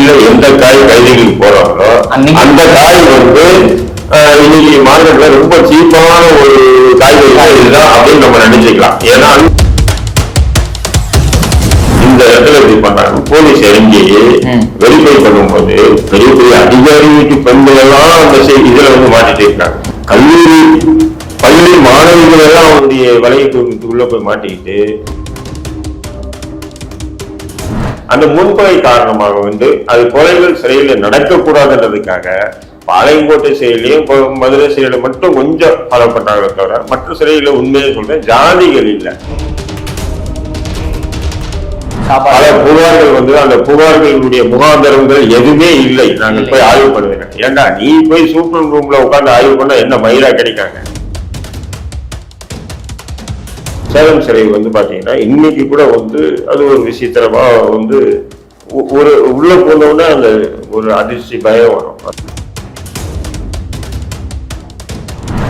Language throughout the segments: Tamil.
ஜெயில எந்த காய் கைதிகளுக்கு போறாங்களோ அந்த காய் வந்து இன்னைக்கு மார்க்கெட்ல ரொம்ப சீப்பான ஒரு காய்கறி இதுதான் அப்படின்னு நம்ம நினைச்சுக்கலாம். ஏன்னா இந்த இடத்துல எப்படி பண்றாங்க, போலீஸ் இறங்கி வெரிஃபை பண்ணும்போது பெரிய பெரிய அதிகாரி வீட்டு பெண்கள் எல்லாம் அந்த இதுல வந்து மாட்டிட்டு இருக்காங்க. கல்லூரி பள்ளி மாணவிகள் எல்லாம் அவருடைய வலையத்துக்குள்ள போய் மாட்டிக்கிட்டு அந்த முன்பகை காரணமாக வந்து அது கொலைகள் சிறையில் நடக்கக்கூடாதுன்றதுக்காக பாளையங்கோட்டை சிறையிலையும் மதுரை சிறையில மட்டும் கொஞ்சம் பலப்பட்டாங்களே தவிர மற்ற சிறையில உண்மையை சொல்றேன் ஜாதிகள் இல்லை. பல புகார்கள் வந்து அந்த புகார்களுடைய முகாந்தரங்கள் எதுவுமே இல்லை. நாங்கள் போய் ஆய்வு பண்ணுவேன். ஏண்டா நீ போய் சூப்பர் ரூம்ல உட்கார்ந்து ஆய்வு பண்ணா என்ன மயிலா கிடைக்காங்க. சேலம் சிறை வந்து பாத்தீங்கன்னா இன்னைக்கு கூட வந்து அது ஒரு விசித்திரமா வந்து ஒரு உள்ள போனோம்னா அந்த ஒரு அதிர்ச்சி பயம் வரும்.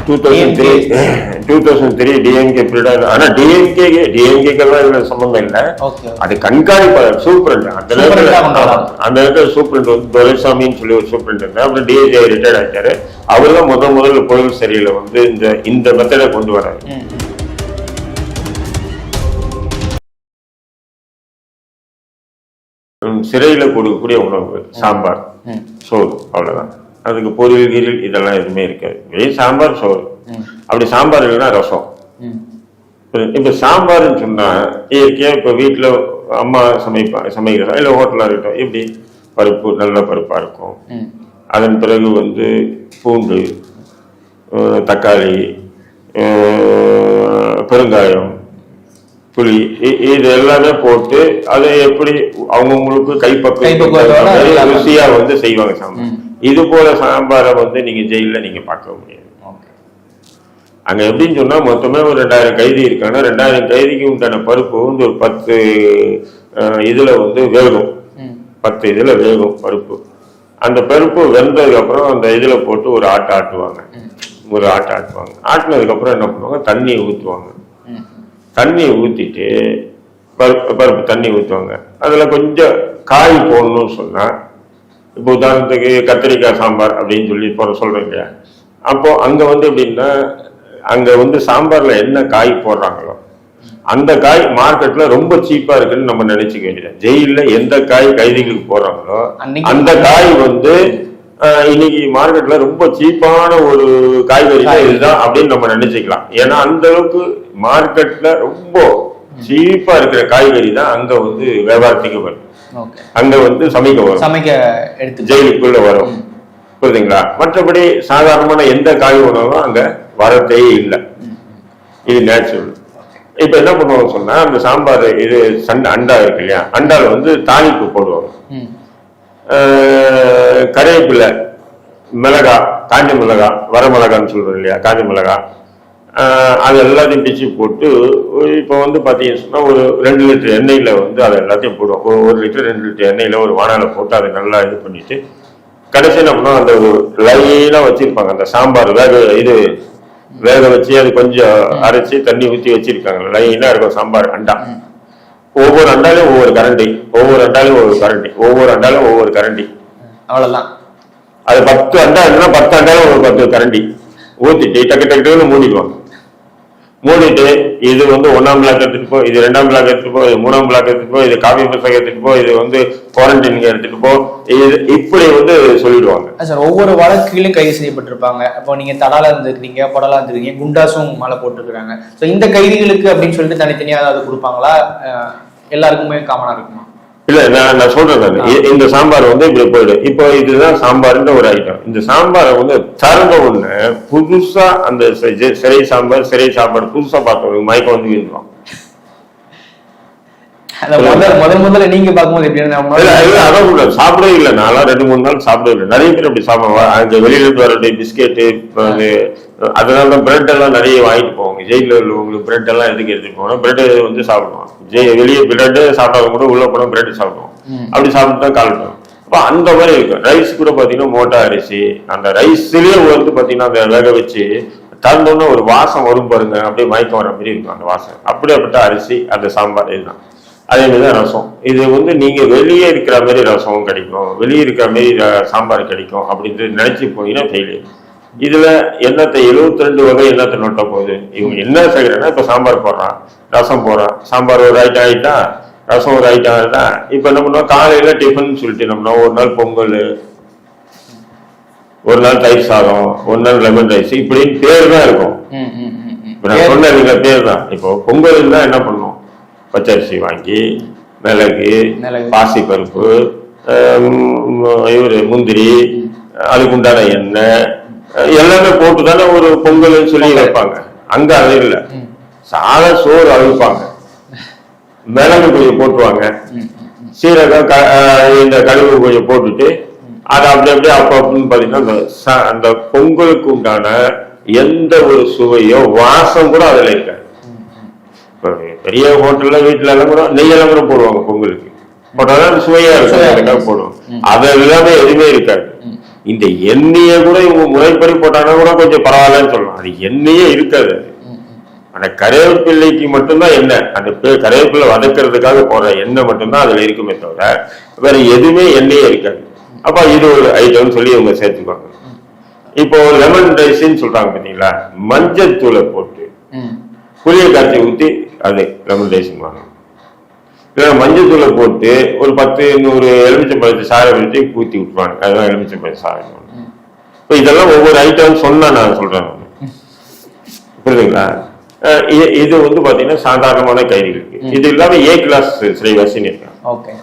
2003 டிஎம்கே பீரியட். ஆனா டிஎம்கேக்கெல்லாம் இதுல சம்பந்தம் இல்லை. அது கண்காணிப்பாளர் சூப்பரண்ட் அந்த இடத்துல சூப்பரண்ட் வந்து துரைசாமின்னு சொல்லி ஒரு சூப்பரண்ட் இருந்தார். அப்புறம் டிஐஜி ரிட்டையர்ட் ஆயிட்டாரு. அவர் தான் முதல்ல கோயில் சிறையில வந்து இந்த மெத்தடை கொண்டு வராரு. சிறையில கொடுக்கக்கூடிய உணவு சாம்பார் சோறு அவ்வளவுதான். அதுக்கு பொரியல் கீரில் இதெல்லாம் எதுவுமே இருக்காது. வெறும் சாம்பார் சோறு. அப்படி சாம்பார் இல்லைன்னா ரசம். இப்ப சாம்பார்ன்னு சொன்னா இயற்கையா இப்ப வீட்டுல அம்மா சமைக்கிறதா இல்ல ஹோட்டலா இருக்கட்டும், எப்படி பருப்பு நல்ல பருப்பா இருக்கும். அதன் பிறகு வந்து பூண்டு, தக்காளி, பெருங்காயம், புளி, இது எல்லாமே போட்டு அதை எப்படி அவங்கவுங்களுக்கு கைப்பக்குவம் ருசியா வந்து செய்வாங்க சாம்பார். இது போல சாம்பாரை வந்து நீங்க ஜெயில நீங்க பார்க்க முடியாது. அங்க எப்படின்னு சொன்னா மொத்தமே ஒரு 2000 கைதி இருக்காங்க. 2000 கைதிக்கு உண்டான பருப்பு வந்து ஒரு 10 இதுல வந்து வேகும். 10 இதுல வேகும் பருப்பு. அந்த பருப்பு வெந்ததுக்கு அப்புறம் அந்த இதுல போட்டு ஒரு ஆட்டுவாங்க. ஆட்டினதுக்கு அப்புறம் என்ன பண்ணுவாங்க, தண்ணி ஊற்றுவாங்க. தண்ணி ஊத்திட்டு பருப்பு தண்ணி ஊற்றுவாங்க. அதுல கொஞ்சம் காய் போடணும்னு சொன்னா, இப்போ உதாரணத்துக்கு கத்திரிக்காய் சாம்பார் அப்படின்னு சொல்லி சொல்றேன் இல்லையா, அப்போ அங்க வந்து எப்படின்னா அங்க வந்து சாம்பார்ல என்ன காய் போடுறாங்களோ அந்த காய் மார்க்கெட்ல ரொம்ப சீப்பா இருக்குன்னு நம்ம நினைச்சுக்க வேண்டியது. ஜெயில எந்த காய் கைதிகளுக்கு போடுறாங்களோ அந்த காய் வந்து இன்னைக்கு மார்க்கெட்ல ரொம்ப சீப்பான ஒரு காய்கறி இதுதான் அப்படின்னு நம்ம நினைச்சுக்கலாம். ஏன்னா அந்த அளவுக்கு மார்க்கெட்ல ரொம்ப சீப்பா இருக்கிற காய்கறி தான் அங்க வந்து வியாபாரத்துக்கு வரும். அங்க வந்து சமைக்க ஜெயிலுக்குள்ள வரும். புரியுதுங்களா? மற்றபடி சாதாரணமான எந்த காய் உணவும் அங்க வரத்தே இல்லை. இது நேச்சுரல். இப்ப என்ன பண்ணுவாங்க சொன்னா, அந்த சாம்பார் இது அண்டா இருக்கு இல்லையா, அண்டால வந்து தாளிப்பு போடுவாங்க. கருவேப்பிலை, மிளகா, காஞ்ச மிளகா, வரமிளகான்னு சொல்றோம் இல்லையா, காஞ்ச மிளகா, அது எல்லாத்தையும் பிச்சு போட்டு இப்போ வந்து பார்த்தீங்கன்னு சொன்னா ஒரு 2 லிட்டர் எண்ணெயில வந்து அதை எல்லாத்தையும் போடுவோம். 1 லிட்டர் 2 லிட்டர் எண்ணெயில ஒரு வானால போட்டு அதை நல்லா இது பண்ணிட்டு கடைசி என்ன பண்ணுவோம், அந்த லைனா வச்சிருப்பாங்க அந்த சாம்பார் வேக வச்சு அது கொஞ்சம் அரைச்சி தண்ணி ஊற்றி வச்சிருக்காங்க. லைனா இருக்கும் சாம்பார் அண்டா. ஒவ்வொரு அண்டாலையும் ஒவ்வொரு கரண்டி, ஒவ்வொரு அண்டாலையும் ஒவ்வொரு கரண்டி. அவ்வளவுதான். அது 10 அண்டா இருந்தா 10 அண்டாலும் ஒரு 10 கரண்டி ஊத்திட்டு டக்குன்னு மூடிடுவாங்க. மூடிட்டு இது வந்து 1ஆம் பிளாக் எடுத்துட்டு போ, இது 2ஆம் பிளாக் எடுத்துட்டு போ, இது 3ஆம் பிளாக் எடுத்துட்டு போ, இது காபி புத்தகம் எடுத்துட்டு போ, இது வந்து குவாரண்டைன் எடுத்துட்டு போ, இது இப்படி வந்து சொல்லிடுவாங்க. சார், ஒவ்வொரு வழக்குகளையும் கைது செய்யப்பட்டிருப்பாங்க. இப்போ நீங்க தடாலா இருந்திருக்கீங்க, படலா இருந்திருக்கீங்க, குண்டாசும் மேல போட்டுருக்காங்க. ஸோ இந்த கைதிகளுக்கு அப்படின்னு சொல்லிட்டு தனித்தனியாக ஏதாவது கொடுப்பாங்களா, எல்லாருக்குமே காமனா இருக்குமா? இல்ல, நான் சொல்றேன். இந்த சாம்பார் வந்து இப்படி போயிடும். இப்போ இதுதான் சாம்பார்ன்ற ஒரு ஐட்டம். இந்த சாம்பாரை வந்து திறந்த ஒண்ணு புதுசா அந்த சிறை சாம்பார் புதுசா பார்த்தவங்க மயக்கம் வந்து வீழ்வான். முதல்ல நீங்க பார்க்கும்போது சாப்பிடவே இல்லை. நான்லாம் 2-3 நாள் சாப்பிடவே இல்லை. நிறைய பேர் அப்படி சாப்பிடுவாங்க. அங்க வெளியில இருந்து வரக்கூடிய பிஸ்கெட்டு, அதனாலதான் பிரெட் எல்லாம் நிறைய வாங்கிட்டு போவாங்க. ஜெயில உள்ளவங்களுக்கு பிரெட் எல்லாம் எதுக்கு எடுத்துட்டு போவாங்க, பிரெட் வந்து சாப்பிடுவாங்க. வெளியே பிரெட் சாப்பிடாத கூட உள்ள போனா பிரெட் சாப்பிடுவோம். அப்படி சாப்பிட்டு தான் கால் பண்ணுவோம். அப்ப அந்த மாதிரி இருக்கும். ரைஸ் கூட பாத்தீங்கன்னா மோட்டா அரிசி, அந்த ரைஸ்லயே வந்து பாத்தீங்கன்னா அந்த வேக வச்சு தந்தோன்னு ஒரு வாசம் வரும் பாருங்க, அப்படியே மயக்கம் வர மாதிரி இருக்கும் அந்த வாசம். அப்படியேப்பட்ட அரிசி அந்த சாம்பார் இதுதான். அதே மாதிரி தான் ரசம். இது வந்து நீங்க வெளியே இருக்கிற மாதிரி ரசம் கிடைக்கும், வெளியே இருக்கிற மாதிரி சாம்பார் கிடைக்கும் அப்படின்னு நினைச்சு போனீங்கன்னா ஃபெயிலியர். இதுல எண்ணத்தை 72 வகை எண்ணத்தை நோட்ட போகுது. இவங்க என்ன செய்யறேன்னா இப்ப சாம்பார் போடுறான், ரசம் போடுறான், சாம்பார் ஒரு ஐட்டம் ஆயிட்டா, ரசம் ஒரு ஐட்டம் ஆயிட்டா. இப்ப என்ன பண்ணுவோம், காலையில டிஃபன் சொல்லிட்டு நம்ம ஒரு நாள் பொங்கல், ஒரு நாள் தயிர் சாதம், ஒரு நாள் லெமன் ரைஸ், இப்படின்னு பேர் தான் இருக்கும். நான் சொன்ன பேர் தான். இப்போ பொங்கல் தான் என்ன பண்ணும், பச்சரிசி வாங்கி மிளகு, பாசி பருப்பு, இவரு முந்திரி, அதுக்கு உண்டான எண்ணெய் எல்லாமே போட்டு தானே ஒரு பொங்கல் சொல்லி வைப்பாங்க. அங்க அது இல்லை, சாத சோறு அவிப்பாங்க, மிளகு கொஞ்சம் போட்டுருவாங்க, சீரகம் இந்த கழுவு கொஞ்சம் போட்டுட்டு அதை அப்படி அப்படியே அப்ப அப்படின்னு பாத்தீங்கன்னா அந்த பொங்கலுக்கு உண்டான எந்த ஒரு சுவையோ வாசம் கூட அதுல இருக்காது. பெரிய ஹோட்டல்ல வீட்டுல எல்லாம் கூட நெய்யெல்லாம் கூட போடுவாங்க, பொங்கலுக்கு போட்டாதான் சுவையா இருக்கும் போடுவோம். அது எல்லாமே எதுவுமே இருக்காது. இந்த எண்ணெய கூட இவங்க முறைப்படி போட்டாங்கன்னா கூட கொஞ்சம் பரவாயில்லன்னு சொல்லலாம். அது எண்ணெயே இருக்காது. அந்த கருவேப்பிள்ளைக்கு மட்டும்தான் எண்ணெய், அந்த கருவேப்பிள்ளை வதக்கிறதுக்காக போடுற எண்ணெய் மட்டும்தான் அதுல இருக்குமே தவிர வேற எதுவுமே எண்ணெயே இருக்காது. அப்ப இது ஒரு ஐட்டம்னு சொல்லி இவங்க சேர்த்துக்குவாங்க. இப்போ லெமன் ரைஸ்ன்னு சொல்றாங்க பாத்தீங்களா, மஞ்சள் தூளை போட்டு புளிய காய்ச்சி ஊத்தி அது லெமன் ரைஸ்வாங்க. மஞ்சள் தூளை போட்டு ஒரு 10-100 எலுமிச்சம்பழத்தை சாரை வச்சு ஊத்தி விட்டுருவாங்க. அதுதான் எலுமிச்சம்பழம் சாரை. இப்போ இதெல்லாம் ஒவ்வொரு ஐட்டம் சொன்னா நான் சொல்றேன், புரியுதுங்களா? இது வந்து பாத்தீங்கன்னா சாதாரணமான கைதிகளுக்கு. இது இல்லாம A கிளாஸ் சிறைவாசின்னு இருக்காங்க.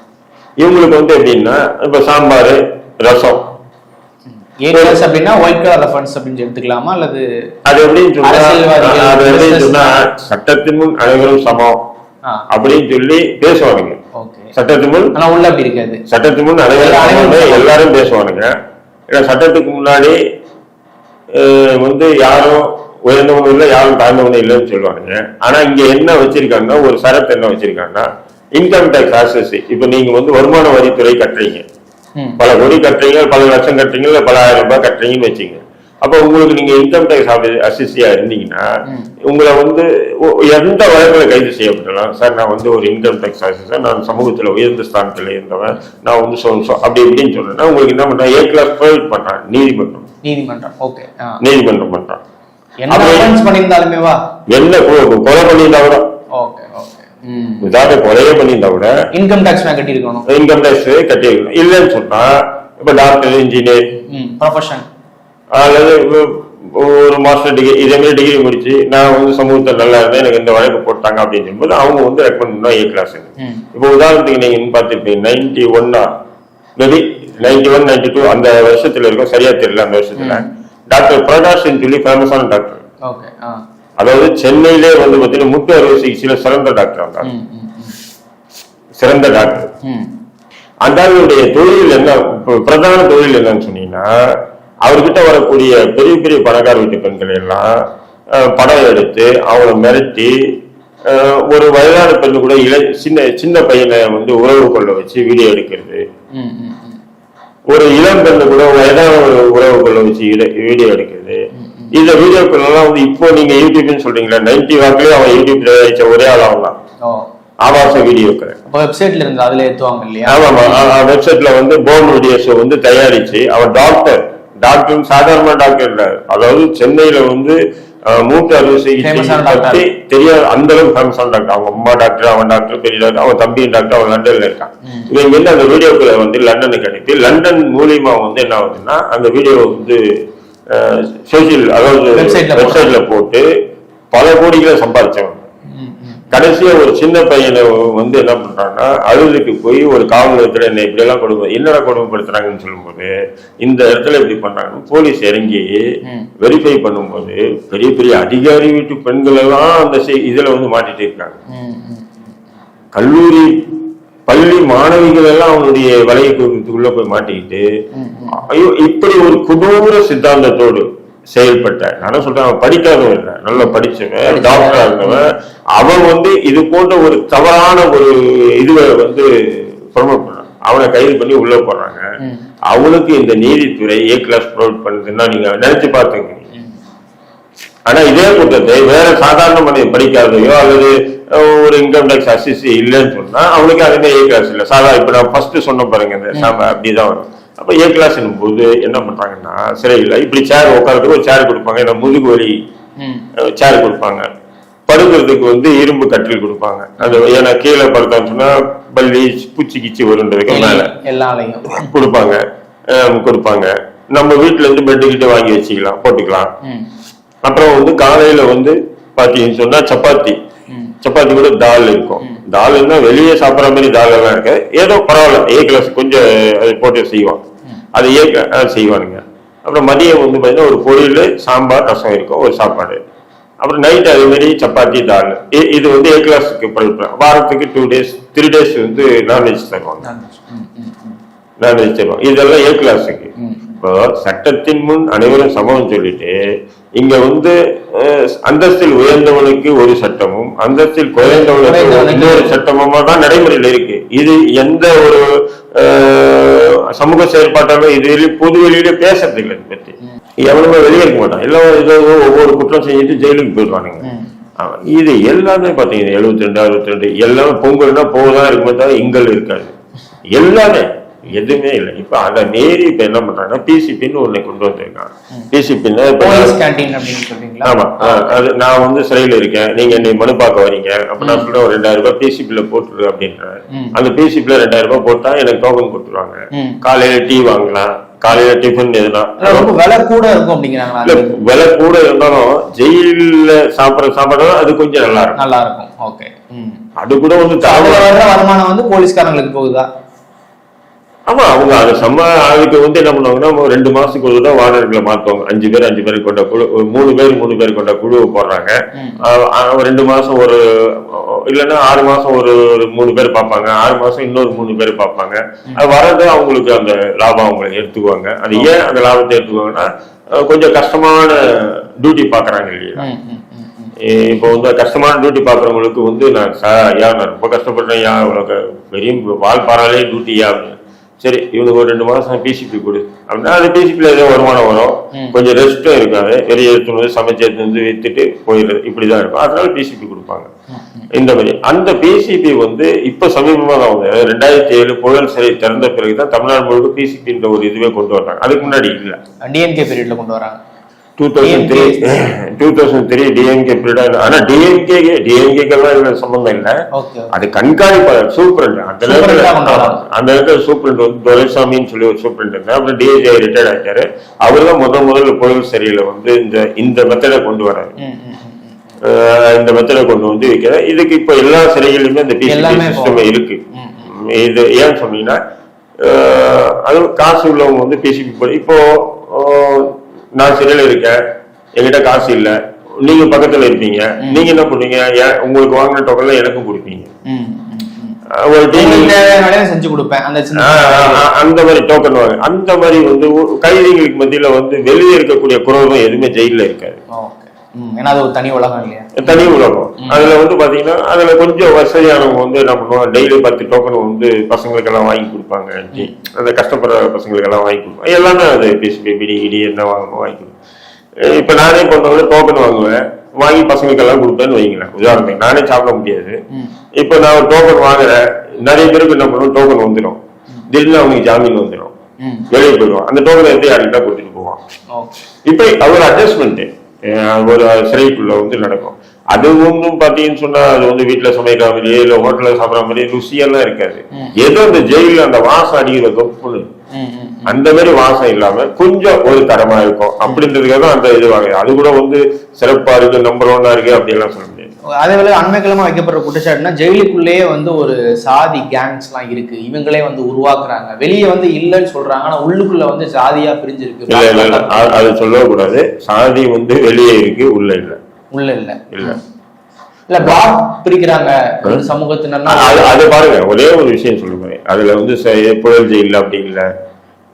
இவங்களுக்கு வந்து எப்படின்னா இப்ப சாம்பார், ரசம், அப்படின்னா ஒயிட் கலர் ரெஃபரன்ஸ் அப்படின்னு எடுத்துக்கலாமா, அல்லது அது எப்படின்னு சொன்னா சட்டத்தின் முன் அனைவரும் சமம் அப்படின்னு சொல்லி பேசுவானுங்க. சட்டத்தின் முன் உள்ள அப்படி இருக்காது, சட்டத்தின் முன் அனைவரும் எல்லாரும் பேசுவானுங்க. ஏன்னா சட்டத்துக்கு முன்னாடி வந்து யாரும் உயர்ந்தவனும் இல்லை, யாரும் தாழ்ந்தவனும் இல்லைன்னு சொல்லுவானுங்க. ஆனா இங்க என்ன வச்சிருக்காங்கன்னா, ஒரு சரத்து என்ன வச்சிருக்காங்கன்னா, இன்கம் டேக்ஸ் ஆக்சஸ். இப்ப நீங்க வந்து வருமான வரித்துறை கட்டுறீங்க, பல கோடி கட்டுறீங்க, பல லட்சம் கட்டுறீங்க, இல்ல பல ஆயிரம் ரூபாய் கட்டுறீங்கன்னு வச்சுங்க. அப்ப உங்களுக்கு நீங்க இன்கம் டேக்ஸ் அசிஸ்டியா இருந்தீங்கன்னா உங்களை வந்து எந்த வழக்குல கைது செய்யப்படலாம். சார் நான் வந்து ஒரு இன்கம் டேக்ஸ் ஆசிஸ்டர், நான் சமூகத்துல உயர்ந்த ஸ்தானத்துல இருந்தவன், நான் வந்து அப்படி இப்படின்னு சொல்றேன்னா உங்களுக்கு என்ன பண்றான், A கிளாஸ் ப்ரொவைட் பண்றான் நீதிமன்றம். நீதிமன்றம் பண்றான். என்ன கொலை பண்ணியிருந்தா கூட, கொலையே பண்ணியிருந்தா கூட இன்கம் டேக்ஸ் கட்டியிருக்கணும். இன்கம் டேக்ஸ் கட்டியிருக்கணும். இல்லைன்னு சொன்னா இப்ப டாக்டர், இன்ஜினியர் ப்ரொஃபஷன் அல்லது ஒரு மாஸ்டர் டிகிரி, இதே மாதிரி டிகிரி முடிச்சு நான் வந்து சமூகத்தில் நல்லா இருந்தேன், எனக்கு இந்த வழக்கு போட்டாங்க அப்படின்னு சொல்லும்போது அவங்க வந்து ரெக்கமெண்ட் பண்ணா A கிளாஸ். இப்போ உதாரணத்துக்கு நீங்க பார்த்துருப்பீங்க 91 மேபி 91, 92 அந்த வருஷத்துல இருக்கும், சரியா தெரியல அந்த வருஷத்துல. டாக்டர் பிரகாஷ் சொல்லி ஃபேமஸான டாக்டர். அதாவது சென்னையிலே வந்து பார்த்தீங்கன்னா முட்டு அறுவை சிகிச்சையில சிறந்த டாக்டர் வந்தாங்க, சிறந்த டாக்டர். அந்த தொழில் என்ன, பிரதான தொழில் என்னன்னு சொன்னீங்கன்னா, அவர்கிட்ட வரக்கூடிய பெரிய பெரிய பணக்கார வீட்டு பெண்கள் எல்லாம் படம் எடுத்து அவங்கள மிரட்டி, ஒரு வயதான பெண்ணு கூட சின்ன பையனை வந்து உறவு கொள்ள வச்சு வீடியோ எடுக்கிறது, ஒரு இளம் பெண்ணு கூட வயதான ஒரு உறவு கொள்ள வச்சு வீடியோ எடுக்கிறது. இந்த வீடியோக்கள் எல்லாம் வந்து இப்போ நீங்க யூடியூப்னு சொல்றீங்களா, 90 வாக்குலயே அவன் யூடியூப்ல வச்ச ஒரே ஆள் அவன் தான். ஆபாச வீடியோக்கள் வெப்சைட்ல இருந்து அதுல ஏத்துவாங்க இல்லையா? ஆமா, வெப்சைட்ல வந்து போன் வீடியோஸ் வந்து தயாரிச்சு அவன் டாக்டர் சாதாரண டாக்டர் இல்ல, அதாவது சென்னையில வந்து மூட்டு அறுவை சிகிச்சை பத்தி தெரியாது அந்த அளவுக்கு ஃபேமஸான டாக்டர். அவங்க அம்மா டாக்டர், அவன் டாக்டர், பெரிய டாக்டர், அவன் தம்பி டாக்டர், அவன் லண்டன்ல இருக்கான். இவங்க வந்து அந்த வீடியோக்களை வந்து லண்டனுக்கு அனுப்பி லண்டன் மூலியமா வந்து என்ன ஆகுதுன்னா அந்த வீடியோ வந்து சோசியல், அதாவது வெப்சைட்ல போட்டு பல கோடிகளை சம்பாதிச்சவங்க. கடைசியா ஒரு சின்ன பையனை வந்து என்ன பண்றாங்கன்னா, அழுதுக்கு போய் ஒரு காவல் நிலையத்துல என்ன இப்படி எல்லாம் என்னடா கொடுமைப்படுத்துறாங்கன்னு சொல்லும்போது, இந்த இடத்துல இப்படி பண்றாங்க, போலீஸ் இறங்கி வெரிஃபை பண்ணும்போது பெரிய பெரிய அதிகாரி வீட்டு பெண்கள் எல்லாம் அந்த இதுல வந்து மாட்டிட்டு இருக்காங்க. கல்லூரி பள்ளி மாணவிகள் எல்லாம் அவனுடைய வலைக்குள்ள போய் மாட்டிக்கிட்டு, ஐயோ இப்படி ஒரு கொடூர சித்தாந்தத்தோடு செயல்பட்ட, நான் சொல்றேன், அவன் படிக்காதவன் இல்லை, நல்லா படிச்சவன், டாக்டரா இருந்தவன், அவன் வந்து இது போன்ற ஒரு தவறான ஒரு இதுவை வந்து ப்ரொமோட் பண்ணான். அவனை கைது பண்ணி உள்ள போடுறாங்க. அவனுக்கு இந்த நீதித்துறை A கிளாஸ் ப்ரொவைட் பண்ணுதுன்னா நீங்க நினைச்சு பார்த்துங்க. ஆனா இதே குற்றத்தை வேற சாதாரண மனிதன் படிக்காதையோ அல்லது ஒரு இன்கம் டேக்ஸ் அசிஸ்ட் இல்லைன்னு சொன்னா அவனுக்கு அதுமே ஏ கிளாஸ் இல்லை. சாதாரண இப்ப நான் ஃபர்ஸ்ட் சொன்ன பாருங்க இந்த அப்படிதான் வரும். அப்ப ஏ கிளாஸ் போது என்ன பண்றாங்கன்னா சிறையில் இப்படி சேர் உட்காரத்துக்கு ஒரு சேர் கொடுப்பாங்க, இந்த முதுகு வலி சேர் கொடுப்பாங்க, படுக்கிறதுக்கு இரும்பு கட்டில் கொடுப்பாங்க. அது ஏன்னா கீழே படுத்தான்னு சொன்னா பள்ளி பூச்சி கிச்சி வருன்றதுக்கு மேல கொடுப்பாங்க. நம்ம வீட்டுல இருந்து பெட்டு கிட்ட வாங்கி வச்சுக்கலாம், போட்டுக்கலாம். அப்புறம் காலையில பாத்தீங்கன்னு சொன்னா சப்பாத்தி கூட தால் இருக்கும். தால்னா வெளியே சாப்பிட்ற மாதிரி தால் எல்லாம் இருக்கு, ஏதோ பரவாயில்ல ஏ கிளாஸ் கொஞ்சம் அதை போட்டு செய்வான், அது செய்வானுங்க. அப்புறம் மதியம் பாத்தீங்கன்னா ஒரு பொரியல் சாம்பார் ரசம் இருக்கும், ஒரு சாப்பாடு. அப்புறம் நைட் அதே மாதிரி சப்பாத்தி தால். இது ஏ கிளாஸுக்கு வாரத்துக்கு 2 days 3 days நான்வெஜ் தருவாங்க. இதெல்லாம் ஏ கிளாஸுக்கு. இப்போ சட்டத்தின் முன் அனைவரும் சமம் சொல்லிட்டு இங்க அந்தஸ்தில் உயர்ந்தவனுக்கு ஒரு சட்டமும் அந்தஸ்தில் குறைந்தவனுக்கு இன்னொரு சட்டமுமா தான் நடைமுறையில் இருக்கு. இது எந்த ஒரு சமூக செயற்பாட்டாலும் இது பொது வெளியில பேசுறது இல்லை. இதை பத்தி எவனுமே வெளியே இருக்க மாட்டான். எல்லாம் ஒவ்வொரு குற்றம் செஞ்சுட்டு ஜெயிலுக்கு போயிடுவானுங்க. இது எல்லாமே பாத்தீங்கன்னா 72 62 எல்லாமே பொங்கல்னா போதான் இருக்குமே தவிர இங்கல் இருக்காது. எல்லாமே எதுவுமே இல்லை. இப்ப அதை மீறி இப்ப என்ன பண்றாங்கன்னா பிசிபின்னு ஒண்ணு கொண்டு வந்திருக்காங்க. பிசிபின்னு ஆமா, அது நான் சிறையில இருக்கேன், நீங்க என்னை மனு பார்க்க வரீங்க, அப்ப நான் சொல்றேன் ஒரு 2000 ரூபாய் பிசிபில போட்டுரு அப்படின்றேன். அந்த பிசிபில 2000 ரூபாய் போட்டா எனக்கு டோக்கன் கொடுத்துருவாங்க. காலையில டீ வாங்கலாம், காலையில டிஃபன் எதுனா விலை கூட இருக்கும் அப்படிங்கிறாங்க. விலை கூட இருந்தாலும் ஜெயில சாப்பிடுற சாப்பாடு அது கொஞ்சம் நல்லா இருக்கும். ஓகே, அது கூட வருமானம் போலீஸ்காரங்களுக்கு போகுதா? ஆமா, அவங்க அது அதுக்கு என்ன பண்ணுவாங்கன்னா 2 மாசத்துக்கு ஒரு தான் வார்டர்களை மாத்துவாங்க. 5 பேர் கொண்ட குழு, 3 பேர் கொண்ட குழுவை போடுறாங்க. 2 மாசம் ஒரு இல்லைன்னா 6 மாசம் ஒரு 3 பேர் பார்ப்பாங்க, 6 மாசம் இன்னொரு 3 பேர் பார்ப்பாங்க. அது வரது அவங்களுக்கு அந்த லாபம் அவங்க எடுத்துக்குவாங்க. அது ஏன் அந்த லாபத்தை எடுத்துக்குவாங்கன்னா கொஞ்சம் கஷ்டமான டியூட்டி பாக்குறாங்க இல்லையா. இப்போ கஷ்டமான டியூட்டி பாக்குறவங்களுக்கு நான் ரொம்ப கஷ்டப்படுறேன், பெரிய வால் பாறாலே டியூட்டியா அப்படின்னு. சரி, இவனுக்கு ஒரு 2 மாசம் பிசிபி கொடு அப்படின்னா அது பிசிபில ஏதோ வருமானம் வரும், கொஞ்சம் ரெஸ்ட்டும் இருக்காது, வெளியே எடுத்து சமைச்சு எடுத்து வித்துட்டு போயிடுறது, இப்படிதான் இருக்கும். அதனால பிசிபி கொடுப்பாங்க. இந்த மாதிரி அந்த பிசிபி இப்ப சமீபமா தான் 2007 புழல் சிறை திறந்த பிறகுதான் தமிழ்நாடு முழுக்க பிசிபின்ற ஒரு இதுவே கொண்டு வர்றாங்க. அதுக்கு முன்னாடி இல்ல, டிஎம்கே பீரியட்ல கொண்டு வராங்க. 2003 டிஎம்கே பீரியட். ஆனா டிஎம்கேக்கெல்லாம் சம்பந்தம் இல்லை, அது கண்காணிப்பாளர் சூப்பரண்ட். அந்த இடத்துல சூப்பரண்ட் துரைசாமின்னு சொல்லி ஒரு சூப்பரண்ட் இருந்தார். அப்புறம் டிஐஜி ரிட்டையர்ட் ஆயிட்டாரு. அவர் தான் முதல்ல புழல் சிறையில இந்த மெத்தடை கொண்டு வராரு. இந்த மெத்தடை கொண்டு வைக்கிற. இதுக்கு இப்ப எல்லா சிறைகளிலுமே இந்த பிசிபி சிஸ்டம் இருக்கு. இது ஏன்னு சொன்னீங்கன்னா அது காசு உள்ளவங்க பிசிபி போய் இப்போ நான் சிறையில இருக்கேன், என்கிட்ட காசு இல்ல, நீங்க பக்கத்துல இருப்பீங்க, நீங்க என்ன பண்ணுவீங்க, உங்களுக்கு வாங்கின டோக்கன்ல எனக்கும் கொடுப்பீங்க. செஞ்சு கொடுப்பேன் அந்த மாதிரி டோக்கன் வாங்க. அந்த மாதிரி கைதிகளுக்கு மத்தியில வெளியே இருக்கக்கூடிய குரலும் எதுவுமே ஜெயில இருக்காது. தனி உலகம் இல்லையா, தனி உலகம். அதுல பாத்தீங்கன்னா அதுல கொஞ்சம் வசதியானவங்க என்ன பண்ணுவாங்க, டெய்லி 10 டோக்கன் பசங்களுக்கு எல்லாம் வாங்கி கொடுப்பாங்க. அந்த கஷ்டப்படுற பசங்களுக்கு எல்லாம் வாங்கி கொடுப்பாங்க. எல்லாமே அது பிசிபி பிடி இடி என்ன வாங்கணும் வாங்கி கொடுப்போம். இப்ப நானே கொண்டு டோக்கன் வாங்குவேன், வாங்கி பசங்களுக்கு எல்லாம் கொடுப்பேன்னு வைங்களேன். உதாரணத்துக்கு நானே சாப்பிட முடியாது. இப்ப நான் ஒரு டோக்கன் வாங்குறேன், நிறைய பேருக்கு என்ன பண்ணுவோம், டோக்கன் வந்துடும், திடீர்னு அவங்களுக்கு ஜாமீன் வந்துடும், வெளியே போயிடுவான். அந்த டோக்கனை எடுத்து யார்கிட்ட கொடுத்துட்டு போவான். இப்ப அவர் அட்ஜஸ்ட்மெண்ட் ஒரு சிறைக்குள்ள நடக்கும். அது பாத்தீங்கன்னு சொன்னா அது வீட்டுல சமைக்கிற மாதிரியே இல்ல ஹோட்டல்ல சாப்பிடற மாதிரியே ருசியெல்லாம் இருக்காது. ஏதோ அந்த ஜெயில அந்த வாசம் அடிக்கிற தொப்புன்னு அந்த மாதிரி வாசம் இல்லாம கொஞ்சம் ஒரு தரமா இருக்கும். அப்படின்றதுக்காக தான் அந்த இது வாங்க. அது கூட சிறப்பா இருக்கு, நம்பர் 1 இருக்கு அப்படி எல்லாம் சொல்ல முடியாது. அதே வேலை அண்மைக்கிழமை வைக்கப்படுற குற்றச்சாட்டுனா ஜெயிலுக்குள்ளேயே ஒரு சாதி கேங்ஸ் எல்லாம் இருக்கு, இவங்களே உருவாக்குறாங்க. வெளியே இல்லைன்னு சொல்றாங்க, ஆனா உள்ளுக்குள்ள சாதியா பிரிஞ்சிருக்கு. இல்ல அது சொல்லக்கூடாது. சாதி வெளியே இருக்கு, உள்ள இல்ல. உள்ள இல்ல இல்ல பிளாக் பிரிக்கிறாங்க சமூகத்தினர். அது பாருங்க, ஒரே ஒரு விஷயம் சொல்லுங்க. அதுல புழல் ஜெயில அப்படி இல்ல,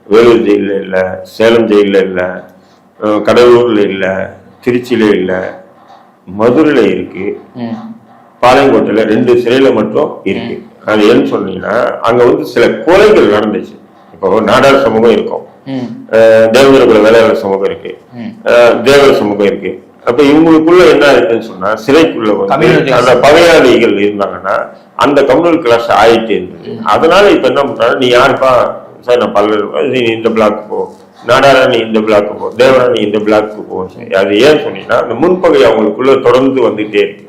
வேலூர் ஜெயில இல்ல, சேலம் ஜெயில இல்ல, கடலூர்ல இல்ல, திருச்சியில இல்ல, மதுரையில இருக்கு, பாளையங்கோட்டையில 2 சிறையில மட்டும் இருக்கு. அது ஏன்னு சொன்னீங்கன்னா அங்க சில கொலைகள் நடந்துச்சு. இப்போ நாடார் சமூகம் இருக்கும், தேவேந்திர குல வேலையாளர் சமூகம் இருக்கு, தேவர் சமூகம் இருக்கு. அப்ப இவங்களுக்குள்ள என்ன இருக்குன்னு சொன்னா சிறைக்குள்ள வந்து அந்த பகையாளிகள் இருந்தாங்கன்னா அந்த கம்யூனல் கிளாஸ் ஆயிட்டே இருந்தது. அதனால இப்ப என்ன பண்றாங்க, நீ யாருப்பா சார், நான் நீ இந்த பிளாக் போ, நாடாரா நீ இந்த பிளாக் போ, தேவரா நீ இந்த பிளாக்கு போ. அது ஏன் சொன்னீங்கன்னா அந்த முன்பகை அவங்களுக்குள்ள தொடர்ந்து வந்துட்டே இருக்கு.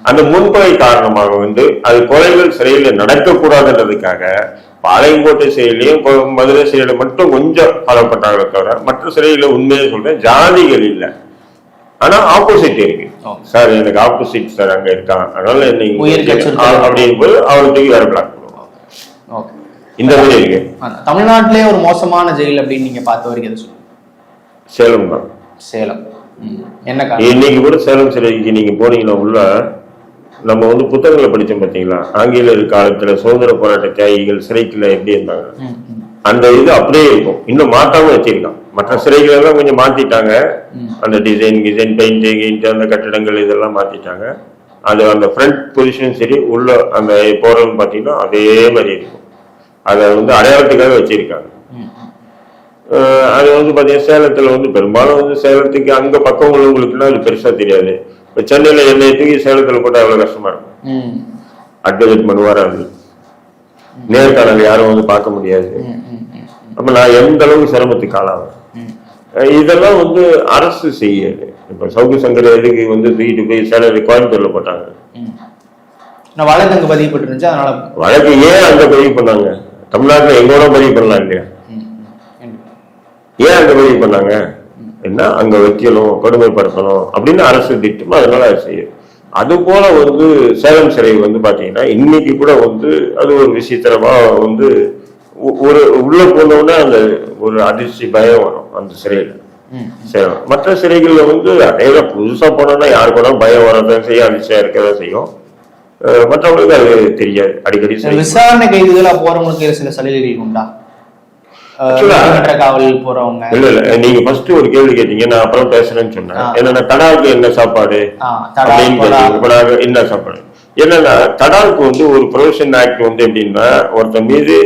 அந்த முன்பகை காரணமாக வந்து அது கொலைகள் சிறையில நடக்கக்கூடாதுன்றதுக்காக பாளையங்கோட்டை சிறையிலையும் மதுரை சிறையில மட்டும் கொஞ்சம் ஃபாலோ பண்ணாங்களே தவிர மற்ற சிறையில உண்மையை சொல்றேன் ஜாதிகள் இல்லை. ஆனா ஆப்போசிட் இருக்கு சார், எனக்கு ஆப்போசிட் சார் அங்க இருக்கான், அதனால அப்படின்னு போது அவருக்கு வேற பிளாக் பண்ணுவோம். இந்த மாதிரி இருக்கு. தமிழ்நாட்டிலே ஒரு மோசமான ஜெயில் அப்படின்னு நீங்க பார்த்த வரைக்கும் சேலம் தான். சேலம் என்ன இன்னைக்கு கூட சேலம் சிறைக்கு நீங்க போனீங்கன்னா உள்ள நம்ம வந்து புத்தகங்களை படிச்சோம் பாத்தீங்களா, ஆங்கிலேயர் காலத்துல சுதந்திர போராட்ட தியாகிகள் சிறைக்குள்ள எப்படி இருந்தாங்க அந்த இது அப்படியே இருக்கும், இன்னும் மாத்தாம வச்சிருக்கான். மற்ற சிறைகள் எல்லாம் கொஞ்சம் மாத்திட்டாங்க, அந்த டிசைன் பெயிண்டிங் அந்த கட்டிடங்கள் இதெல்லாம் மாத்திட்டாங்க. அது அந்த ஃப்ரண்ட் பொசிஷன் சரி, உள்ள அந்த போறதுன்னு பாத்தீங்கன்னா அதே மாதிரி இருக்கும். அதை வந்து அடையாளத்துக்காக வச்சிருக்காங்க. அது வந்து பாத்தீங்கன்னா சேலத்துல வந்து பெரும்பாலும் வந்து சேலத்துக்கு அங்க பக்கம் உள்ளவங்களுக்குன்னா அது பெருசா தெரியாது. இப்ப சென்னையில என்னை தூக்கி சேலத்துல போட்டா அவ்வளவு கஷ்டமா இருக்கும். அட்வொகேட் பண்ணுவாரா அது நேர்காணல் யாரும் வந்து பார்க்க முடியாது. அப்ப நான் எந்த அளவுக்கு சிரமத்துக்கு ஆளாவேன். இதெல்லாம் வந்து அரசு செய்யாது. இப்ப சவுக்கு சங்கர் எதுக்கு வந்து தூக்கிட்டு போய் சேலம் கோயம்புத்தூர்ல போட்டாங்க, வழக்கு அங்க பதிவு பட்டு அதனால வழக்கு ஏன் அங்க பதிவு பண்ணாங்க? தமிழ்நாட்டுல எங்கோட பதிவு பண்ணலாம் இல்லையா? ஏன் அங்க பதிவு பண்ணாங்க? என்ன அங்க வைக்கணும், கொடுமைப்படுத்தணும் அப்படின்னு அரசு திட்டம், அதனால அது செய்யும். அது போல வந்து சேலம் சிறை வந்து பாத்தீங்கன்னா இன்னைக்கு கூட வந்து அது ஒரு விசித்திரமா வந்து ஒரு உள்ள போனோம்னா அந்த ஒரு அதிர்ச்சி பயம் வரும் அந்த சிறையில. சேலம் மற்ற சிறைகள்ல வந்து அதே புதுசா போனோம்னா யாரு கூட பயம் வரதான் செய்யும், அதிர்ச்சியா இருக்கதான் செய்யும். மற்றவங்களுக்கு அது தெரியாது. அடிக்கடி விசாரணை கைதுகளா போறவங்களுக்கு சில சலுகைகள் உண்டா? காவலில் போறவங்க இல்ல இல்ல, நீங்க ஃபர்ஸ்ட் ஒரு கேள்வி கேட்டீங்க, நான் அப்புறம் பேசுறேன்னு சொன்னேன். என்னன்னா தடாவுக்கு என்ன சாப்பாடு அப்படின்னு கேட்டீங்க. என்ன சாப்பாடு என்னன்னா தடாவுக்கு வந்து ஒரு ப்ரொவிஷன் ஆக்ட் வந்து எப்படின்னா, ஒருத்தன் மீது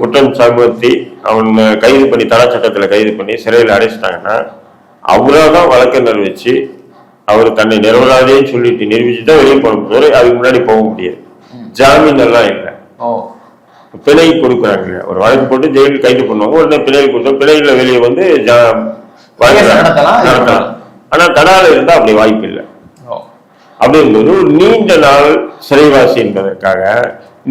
குற்றம் சாமர்த்தி அவன் கைது பண்ணி தடா சட்டத்துல கைது பண்ணி சிறையில் அடைச்சிட்டாங்கன்னா அவராதான் வழக்கறிஞர் வச்சு அவர் தன்னை நிரபராதின்னு சொல்லிட்டு நிரூபிச்சுதான் வெளியே போக முடியாது. அதுக்கு முன்னாடி போக முடியாது. ஜாமீன் எல்லாம் இல்லை, பிணை கொடுக்குறாங்க இல்லையா. ஒரு வழக்கு போட்டு ஜெயிலுக்கு கைது பண்ணுவாங்க, உடனே பிணை கொடுத்தோம், பிணையில வெளியே வந்து நடத்தலாம். ஆனா தடால இருந்தா அப்படி வாய்ப்பு இல்லை. அப்படி இருந்தது ஒரு நீண்ட நாள் சிறைவாசி என்பதற்காக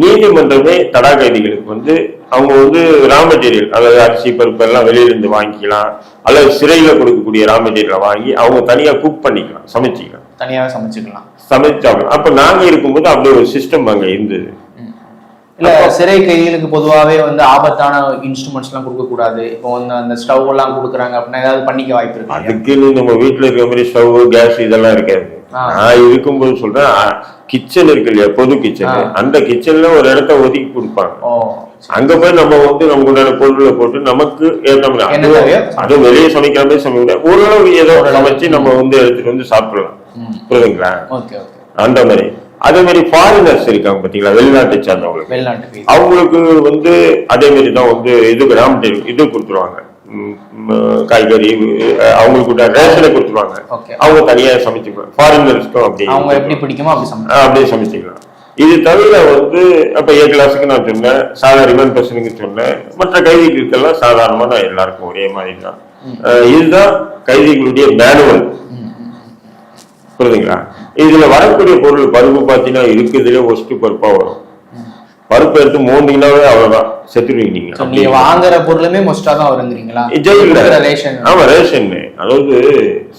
நீதிமன்றமே தடா கைதிகளுக்கு வந்து அவங்க வந்து ரா மெட்டீரியல், அதாவது அரிசி பருப்பு எல்லாம் வெளியிலிருந்து வாங்கிக்கலாம், அல்லது சிறையில கொடுக்கக்கூடிய ரா மெட்டீரியலை வாங்கி அவங்க தனியா குக் பண்ணிக்கலாம், சமைச்சிக்கலாம், தனியாக சமைச்சாங்க. அப்ப நாங்க இருக்கும்போது அப்படி ஒரு சிஸ்டம் அங்க இருந்தது. இல்ல சிறை கைதிகளுக்கு பொதுவாகவே வந்து ஆபத்தான இன்ஸ்ட்ருமெண்ட்ஸ் எல்லாம் கொடுக்க கூடாது. இப்போ வந்து அந்த ஸ்டவ் எல்லாம் கொடுக்குறாங்க அப்படின்னா ஏதாவது பண்ணிக்க வாய்ப்பு இருக்கு? அதுக்குன்னு நம்ம வீட்டுல இருக்கிற மாதிரி ஸ்டவ் கேஸ் இதெல்லாம் இருக்காது. நான் இருக்கும்போது சொல்றேன், கிச்சன் இருக்கு இல்லையா, பொது கிச்சன், அந்த கிச்சன்ல ஒரு இடத்த ஒதுக்கி கொடுப்பாங்க. அங்க போய் நம்ம வந்து நமக்கு பொருளை போட்டு நமக்கு ஏற்ற அதுவும் வெளியே சமைக்கிற மாதிரி சமைக்க ஓரளவு ஏதோ சமைச்சு நம்ம வந்து எடுத்துட்டு வந்து சாப்பிடலாம். புரியுதுங்களா? அந்த மாதிரி அதே மாதிரி ஃபாரினர்ஸ் இருக்காங்க பாத்தீங்களா, வெளிநாட்டை சார்ந்தவங்களுக்கு, அவங்களுக்கு வந்து அதே மாதிரி தான் வந்து இது கிராம இது கொடுத்துருவாங்க, காய்கறி அவங்களுக்கு ரேஷனை கொடுத்துருவாங்க, அவங்க தனியா சமைச்சுக்கலாம். ஃபாரினர்ஸ்க்கும் அப்படியே சமைச்சுக்கலாம். இது தவிர வந்து அப்ப ஏ கிளாஸுக்கு நான் சொன்னேன், சாதாரண பர்சனுக்கு சொன்னேன், மற்ற கைதிகளுக்கெல்லாம் சாதாரணமா நான் எல்லாருக்கும் ஒரே மாதிரி தான். இதுதான் கைதிகளுடைய மேனுவல். புரியுதுங்களா? இதுல வரக்கூடிய பொருள் பருப்பு பாத்தீங்கன்னா இருக்குதுல ஒஸ்ட் பருப்பா வரும். பருப்பு எடுத்து மோந்தீங்கன்னாவே அவ்வளவுதான், செத்துருவீங்க. நீங்க வாங்குற பொருளுமே மோஸ்டா தான் வருங்கிறீங்களா? ஆமா, ரேஷன். அதாவது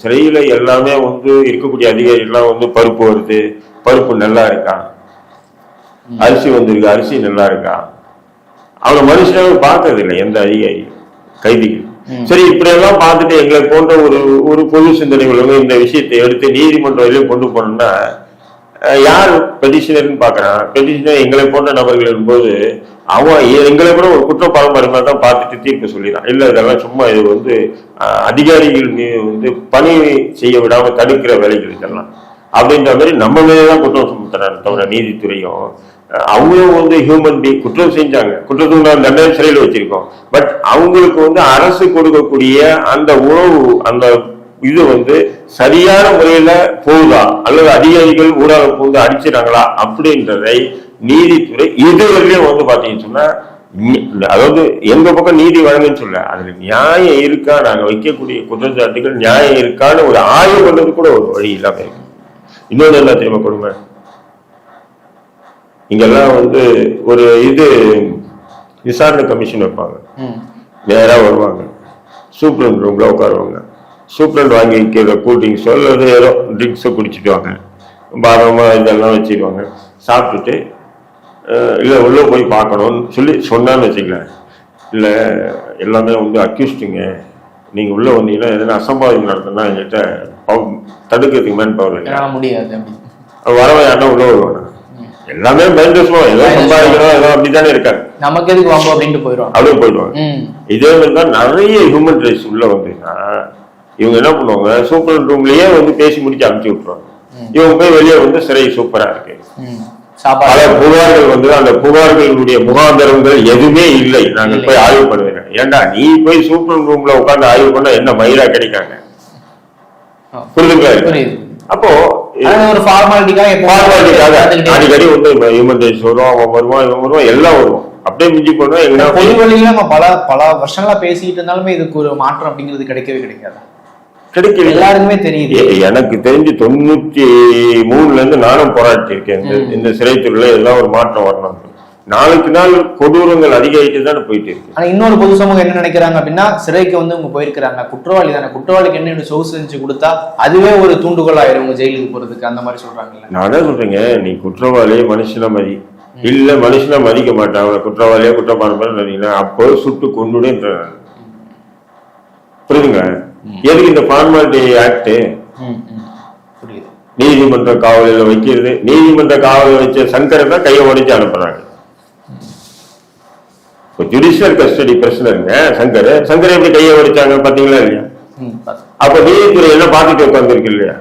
சிறையில எல்லாமே வந்து இருக்கக்கூடிய அதிகாரி எல்லாம் வந்து பருப்பு வருது, பருப்பு நல்லா இருக்கா, அரிசி வந்திருக்கு, அரிசி நல்லா இருக்கா, அவனை மனுஷனாவே பார்த்தது இல்லை எந்த அதிகாரி கைதிகள். சரி, இப்படி எல்லாம் பார்த்துட்டு எங்களை போன்ற ஒரு பொது சிந்தனை உள்ளவங்க இந்த விஷயத்தை எடுத்து நீதிமன்றம் வரையிலும் கொண்டு போனோம்னா யார் பெட்டிஷனர்னு பாக்குறான்? பெட்டிஷனர் எங்களை போன்ற நபர்கள் இருக்கும்போது அவன் எங்களை கூட ஒரு குற்ற பாரம்பரியமா தான் பார்த்துட்டு தீர்ப்பு சொல்லிடான். இல்ல இதெல்லாம் சும்மா இது வந்து அதிகாரிகள் வந்து பணி செய்ய விடாம தடுக்கிற வேலைகள் இதெல்லாம் அப்படின்ற மாதிரி நம்ம மேலதான் குற்றம் சுமத்துறாங்க தவிர நீதித்துறையும் அவங்களும் வந்து ஹியூமன் பீங் குற்றம் செஞ்சாங்க, குற்றத்துக்கு தண்டனை சிறையில் வச்சிருக்கோம். பட் அவங்களுக்கு வந்து அரசு கொடுக்கக்கூடிய அந்த உணவு, அந்த இது வந்து சரியான முறையில போகுதா அல்லது அதிகாரிகள் ஊடாக போகுது அடிச்சிடாங்களா அப்படின்றதை நீதித்துறை இதுவரையிலும் வந்து பாத்தீங்கன்னு சொன்னா, அதாவது எங்க பக்கம் நீதி வழங்குன்னு சொல்ல, அதுல நியாயம் இருக்கா, நாங்க வைக்கக்கூடிய குற்றச்சாட்டுகள் நியாயம் இருக்கான்னு ஒரு ஆய்வு பண்ணது கூட ஒரு வழி இல்லாம இருக்கு. இன்னொன்று என்ன தெரியுமா கொடுமை, இங்கெல்லாம் வந்து ஒரு விசாரணை கமிஷன் வைப்பாங்க. நேரா வருவாங்க, சூப்பரண்ட் ரூம்ல உட்காருவாங்க. சூப்பரண்ட் வாங்கி வைக்கிற கூல்ட்ரிங்க்ஸோ அல்லது ஏதோ ட்ரிங்க்ஸோ குடிச்சிட்டு வாங்க, பாதமா இதெல்லாம் வச்சுக்குவாங்க. சாப்பிட்டுட்டு இல்லை உள்ளே போய் பார்க்கணும்னு சொன்னான்னு வச்சுக்கலாம். இல்லை எல்லாமே வந்து அக்யூஸ்டுங்க, நீங்கள் உள்ளே வந்தீங்கன்னா எதனா அசம்பாவிதம் நடத்தினா என்கிட்ட தடுக்கிறதுக்கு மேன் பவர் இல்லை, முடியாது. வரவன் யாருன்னா உள்ள வருவாங்க, எல்லாமே பயந்துசுவோம், ஏதோ சம்பாதிக்கிறோம் ஏதோ அப்படித்தானே இருக்காங்க, நமக்கு எதுக்கு வாங்க அப்படின்ட்டு போயிடுவாங்க, அப்படியே போயிடுவாங்க. இதே மாதிரி தான் நிறைய ஹியூமன் ரைட்ஸ் உள்ள வந்ததுன்னா இவங்க என்ன பண்ணுவாங்க, சூப்பர் ரூம்லயே வந்து பேசி முடிச்சு அனுப்பிச்சு விட்டுருவாங்க. இவங்க போய் வெளியே வந்து சிறை சூப்பரா இருக்கு, பல புகார்கள் வந்து அந்த புகார்களுடைய முகாந்தரங்கள் எதுவுமே இல்லை, நாங்கள் போய் ஆய்வு பண்ணுவேன். ஏண்டா நீ போய் சூப்பர் ரூம்ல உட்காந்து ஆய்வு பண்ண என்ன மயிரா கிடைக்காங்க, புரியுதுங்களா? அப்போ ஒரு ஃபார்மாலிட்டிக்காக அடிக்கடி வந்து ஹியூமன் ரைட்ஸ் வரும், அவன் வருவான் இவன் வருவான் எல்லாம் வருவான், அப்படியே மிஞ்சி போடுவோம். எங்கன்னா பொதுவெளியில நம்ம பல வருஷங்களா பேசிட்டு இருந்தாலுமே இதுக்கு ஒரு மாற்றம் அப்படிங்கிறது கிடைக்கவே கிடைக்காது, கிடைக்கல. எல்லாருக்குமே தெரியுது. எனக்கு தெரிஞ்சு 93ல இருந்து நானும் போராட்டி இருக்கேன் இந்த சிறைத்துறையில எல்லாம் ஒரு மாற்றம் வரணும். நாளுக்கு நாள் கொடூரங்கள் அதிகரிட்டு தானே போயிட்டு இருக்கு. ஆனா இன்னொரு பொது சமூகம் என்ன நினைக்கிறாங்க அப்படின்னா, சிறைக்கு வந்து அவங்க போயிருக்கிறாங்க, குற்றவாளி தானே, குற்றவாளிக்கு என்ன சொகுசு செஞ்சு கொடுத்தா அதுவே ஒரு தூண்டுகோல் ஆயிரும் உங்க ஜெயிலுக்கு போறதுக்கு, அந்த மாதிரி சொல்றாங்கல்ல. நான் தான் சொல்றேங்க, நீ குற்றவாளியே மனுஷனா மதி, இல்ல மனுஷனா மதிக்க மாட்டாங்க, குற்றவாளியா குற்றப்பாடு அப்போ சுட்டு கொண்டுடுன்ற. புரியுதுங்க? எதுக்கு இந்த ஃபார்மாலிட்டி ஆக்ட்? நீதிமன்ற காவலில் வைக்கிறது, நீதிமன்ற காவலில் வச்ச சங்கரை தான் கையை உடைச்சு அனுப்புறாங்க. ஜுடிஷியல் கஸ்டடி பிரச்சனைங்க சங்கரை எப்படி கையை உடைச்சாங்க பாத்தீங்களா இல்லையா? அப்ப நீதித்துறை எல்லாம் பார்த்துட்டு உட்காந்துருக்கு இல்லையா?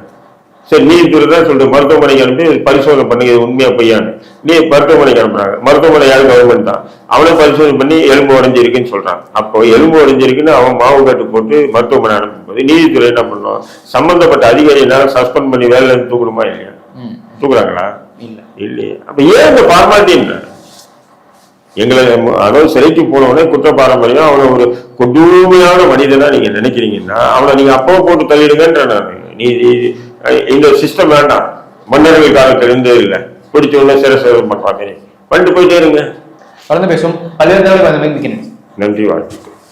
சரி, நீதித்துறை தான் சொல்லிட்டு மருத்துவமனைக்கு அனுப்பி பரிசோதனை பண்ணுங்க உண்மையா பொய்யான்னு. நீ மருத்துவமனைக்கு அனுப்புறாங்க, மருத்துவமனை யாரு கவர்மெண்ட் தான், அவனே பரிசோதனை பண்ணி எலும்பு உடைஞ்சிருக்குன்னு சொல்றான். அப்போ எலும்பு உடைஞ்சிருக்குன்னு அவன் மாவு கட்டு போட்டு மருத்துவமனை அனுப்பும் போது நீதித்துறை என்ன பண்ணும், சம்பந்தப்பட்ட அதிகாரினால சஸ்பெண்ட் பண்ணி வேலை தூக்கணுமா இல்லையா? தூக்குறாங்களா? இல்லையே. அப்ப ஏன் இந்த ஃபார்மாலிட்டின்ற எங்களை அதாவது சிறைக்கு போனவனே குற்ற பாரம்பரியம் அவனை ஒரு கொடூமையான மனிதனா நீங்க நினைக்கிறீங்கன்னா அவனை நீங்க அப்போ போட்டு தள்ளிடுங்கன்ற. நீ இந்த சிஸ்டம் வேண்டாம், மன்னர்கள் காலத்துல இருந்தே இல்லை, பிடிச்ச உடனே சிறை பண்ணுவாங்க, பண்ணிட்டு போயிட்டே இருங்க. வளர்ந்து பேசும் பல்வேறு. நன்றி, வாழ்த்துக்கள்.